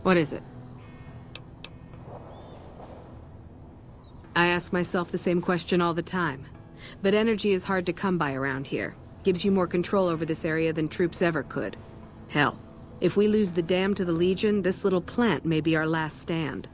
What is it? I ask myself the same question all the time. But energy is hard to come by around here. Gives you more control over this area than troops ever could. Hell, if we lose the dam to the Legion, this little plant may be our last stand.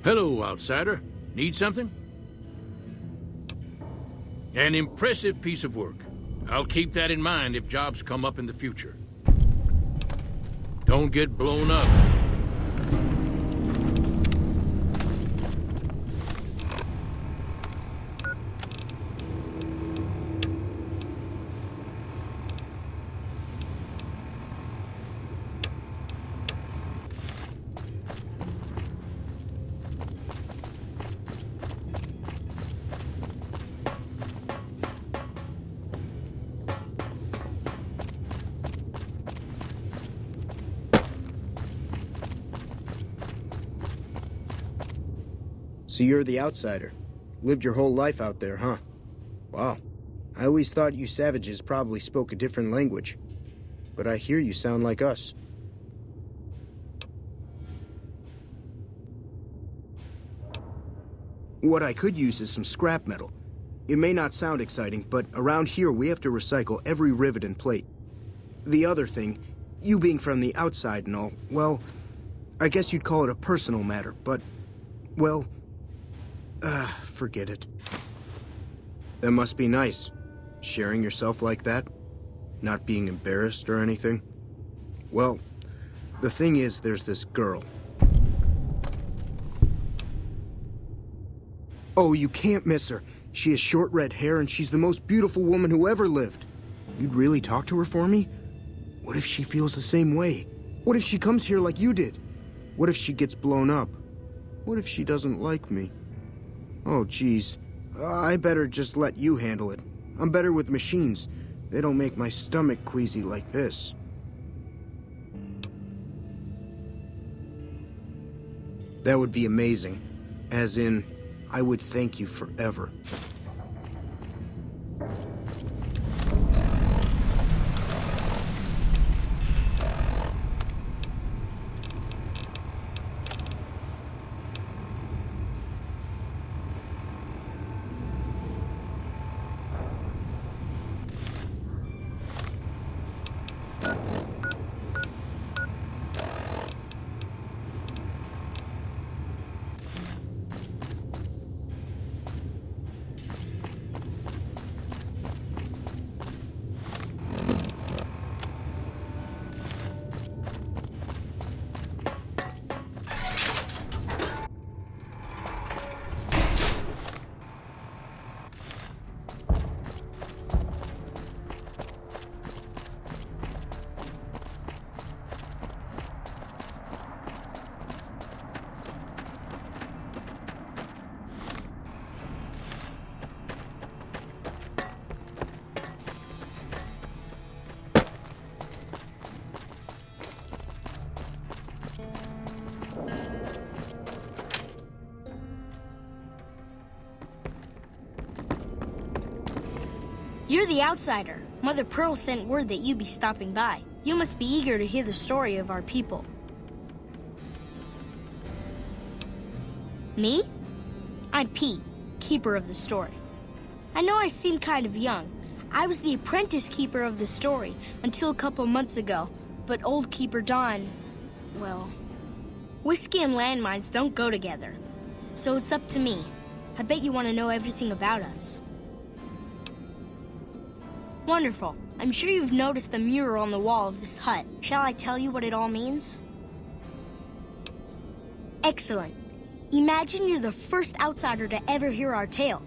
Hello, outsider. Need something? An impressive piece of work. I'll keep that in mind if jobs come up in the future. Don't get blown up. So you're the outsider. Lived your whole life out there, huh? Wow. I always thought you savages probably spoke a different language. But I hear you sound like us. What I could use is some scrap metal. It may not sound exciting, but around here we have to recycle every rivet and plate. The other thing, you being from the outside and all, well, I guess you'd call it a personal matter, but, well, forget it. That must be nice, sharing yourself like that, not being embarrassed or anything. Well, the thing is, there's this girl. Oh, you can't miss her. She has short red hair and she's the most beautiful woman who ever lived. You'd really talk to her for me? What if she feels the same way? What if she comes here like you did? What if she gets blown up? What if she doesn't like me? Oh, geez. I better just let you handle it. I'm better with machines. They don't make my stomach queasy like this. That would be amazing. As in, I would thank you forever. You're the outsider. Mother Pearl sent word that you'd be stopping by. You must be eager to hear the story of our people. Me? I'm Pete, keeper of the story. I know I seem kind of young. I was the apprentice keeper of the story until a couple months ago, but old Keeper Don, well, whiskey and landmines don't go together. So it's up to me. I bet you want to know everything about us. Wonderful. I'm sure you've noticed the mural on the wall of this hut. Shall I tell you what it all means? Excellent. Imagine you're the first outsider to ever hear our tale.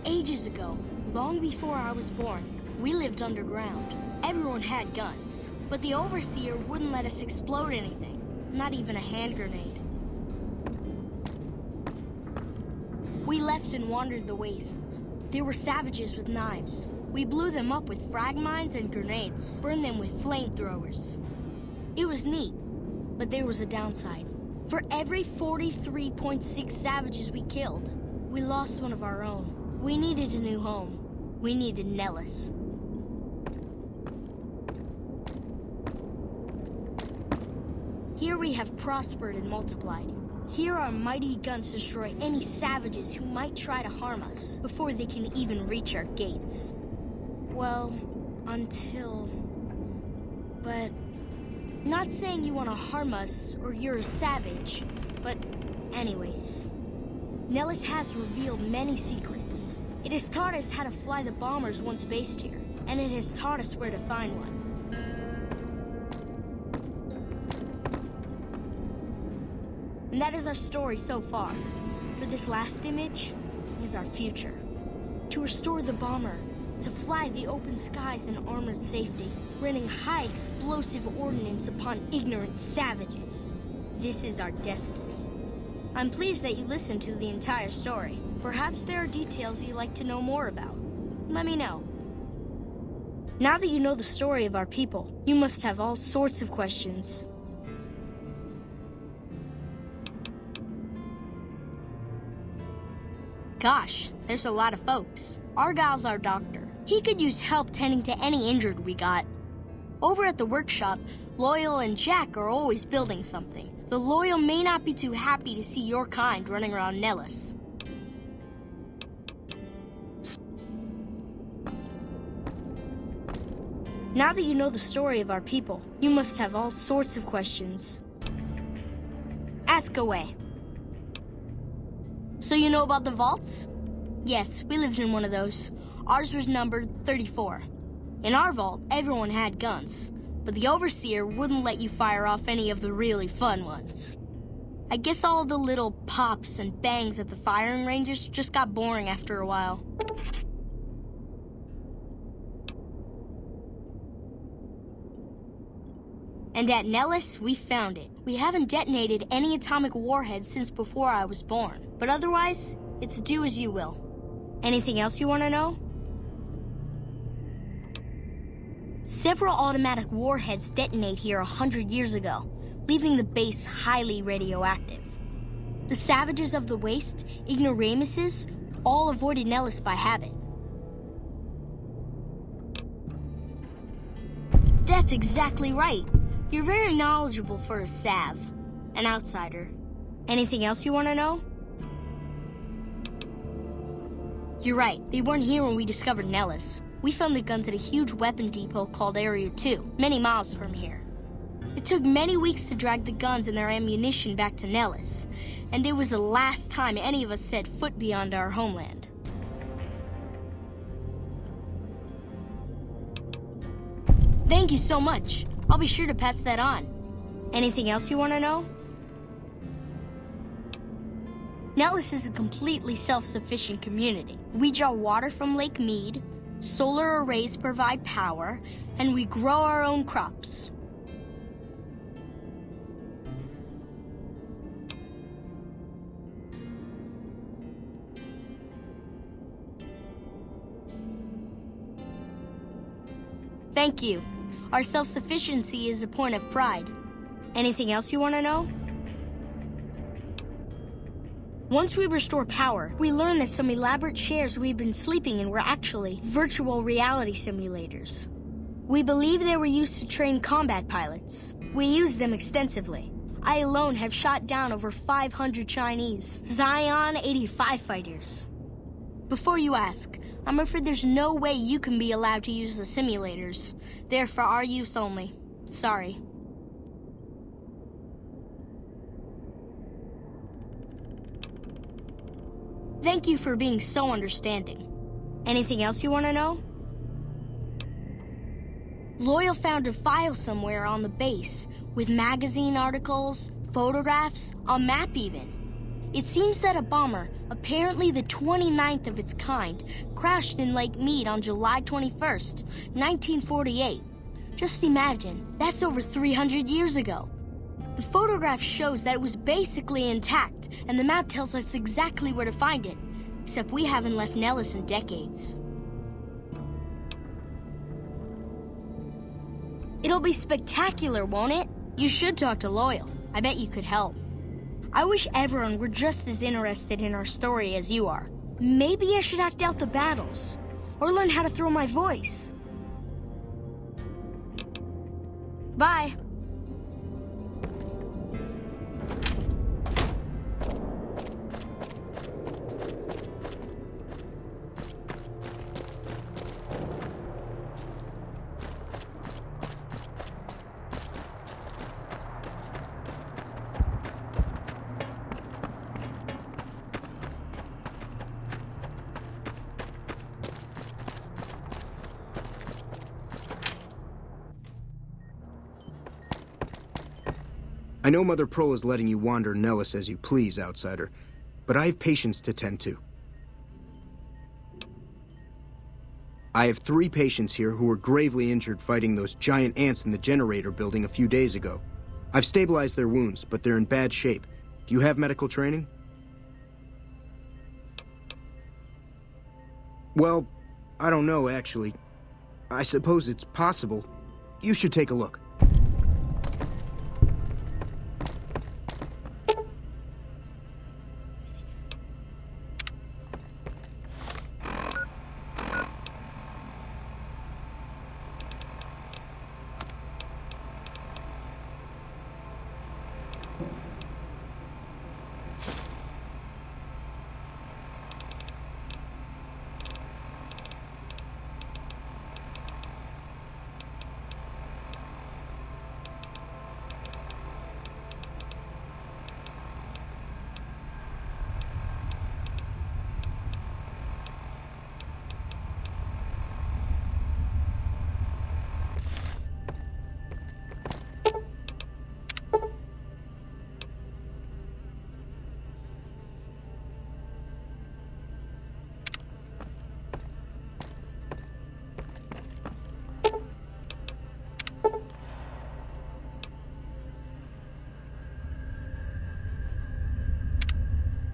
Ages ago, long before I was born, we lived underground. Everyone had guns, but the overseer wouldn't let us explode anything, not even a hand grenade. We left and wandered the wastes. There were savages with knives. We blew them up with frag mines and grenades, burned them with flamethrowers. It was neat, but there was a downside. For every 43.6 savages we killed, we lost one of our own. We needed a new home. We needed Nellis. Here we have prospered and multiplied. Here our mighty guns destroy any savages who might try to harm us before they can even reach our gates. Well, until... But Not saying you want to harm us or you're a savage, but anyways. Nellis has revealed many secrets. It has taught us how to fly the bombers once based here, and it has taught us where to find one. And that is our story so far. For this last image is our future. To restore the bomber, to fly the open skies in armored safety, raining high explosive ordnance upon ignorant savages. This is our destiny. I'm pleased that you listened to the entire story. Perhaps there are details you'd like to know more about. Let me know. Now that you know the story of our people, you must have all sorts of questions. Gosh, there's a lot of folks. Argyle's our doctor. He could use help tending to any injured we got. Over at the workshop, Loyal and Jack are always building something. The Loyal may not be too happy to see your kind running around Nellis. Now that you know the story of our people, you must have all sorts of questions. Ask away. So you know about the vaults? Yes, we lived in one of those. Ours was numbered 34. In our vault, everyone had guns, but the Overseer wouldn't let you fire off any of the really fun ones. I guess all the little pops and bangs at the firing ranges just got boring after a while. And at Nellis, we found it. We haven't detonated any atomic warheads since before I was born, but otherwise, it's do as you will. Anything else you want to know? Several automatic warheads detonate here 100 years ago, leaving the base highly radioactive. The savages of the waste, ignoramuses, all avoided Nellis by habit. That's exactly right. You're very knowledgeable for a Sav, an outsider. Anything else you want to know? You're right, they weren't here when we discovered Nellis. We found the guns at a huge weapon depot called Area 2, many miles from here. It took many weeks to drag the guns and their ammunition back to Nellis, and it was the last time any of us set foot beyond our homeland. Thank you so much. I'll be sure to pass that on. Anything else you want to know? Nellis is a completely self-sufficient community. We draw water from Lake Mead, solar arrays provide power, and we grow our own crops. Thank you. Our self-sufficiency is a point of pride. Anything else you want to know? Once we restore power, we learned that some elaborate chairs we've been sleeping in were actually virtual reality simulators. We believe they were used to train combat pilots. We use them extensively. I alone have shot down over 500 Chinese Zion 85 fighters. Before you ask, I'm afraid there's no way you can be allowed to use the simulators. They're for our use only. Sorry. Thank you for being so understanding. Anything else you want to know? Loyal found a file somewhere on the base with magazine articles, photographs, a map even. It seems that a bomber, apparently the 29th of its kind, crashed in Lake Mead on July 21st, 1948. Just imagine, that's over 300 years ago. The photograph shows that it was basically intact, and the map tells us exactly where to find it, except we haven't left Nellis in decades. It'll be spectacular, won't it? You should talk to Loyal. I bet you could help. I wish everyone were just as interested in our story as you are. Maybe I should act out the battles, or learn how to throw my voice. Bye. I know Mother Pearl is letting you wander Nellis as you please, outsider, but I have patients to tend to. I have 3 patients here who were gravely injured fighting those giant ants in the generator building a few days ago. I've stabilized their wounds, but they're in bad shape. Do you have medical training? Well, I don't know, actually. I suppose it's possible. You should take a look.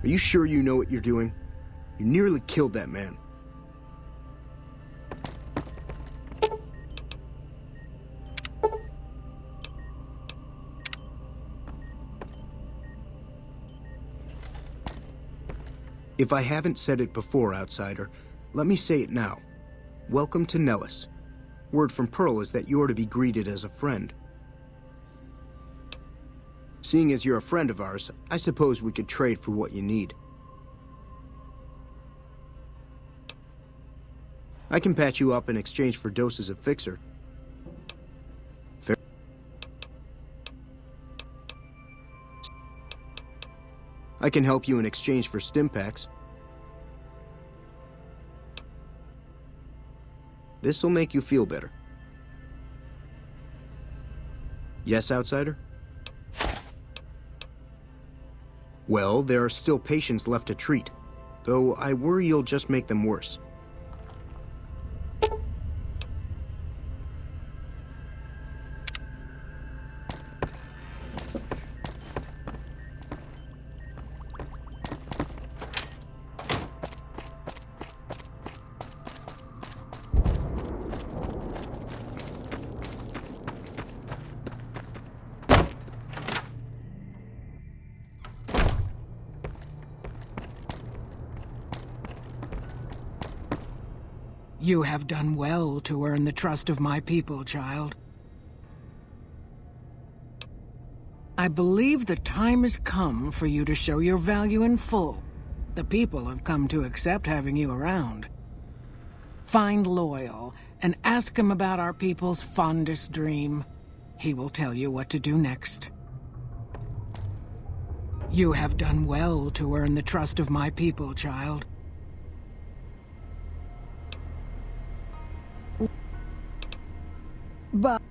Are you sure you know what you're doing? You nearly killed that man. If I haven't said it before, outsider, let me say it now. Welcome to Nellis. Word from Pearl is that you're to be greeted as a friend. Seeing as you're a friend of ours, I suppose we could trade for what you need. I can patch you up in exchange for doses of Fixer. Fair. I can help you in exchange for Stimpaks. This'll make you feel better. Yes, outsider? Well, there are still patients left to treat, though I worry you'll just make them worse. You have done well to earn the trust of my people, child. I believe the time has come for you to show your value in full. The people have come to accept having you around. Find Loyal and ask him about our people's fondest dream. He will tell you what to do next. You have done well to earn the trust of my people, child. But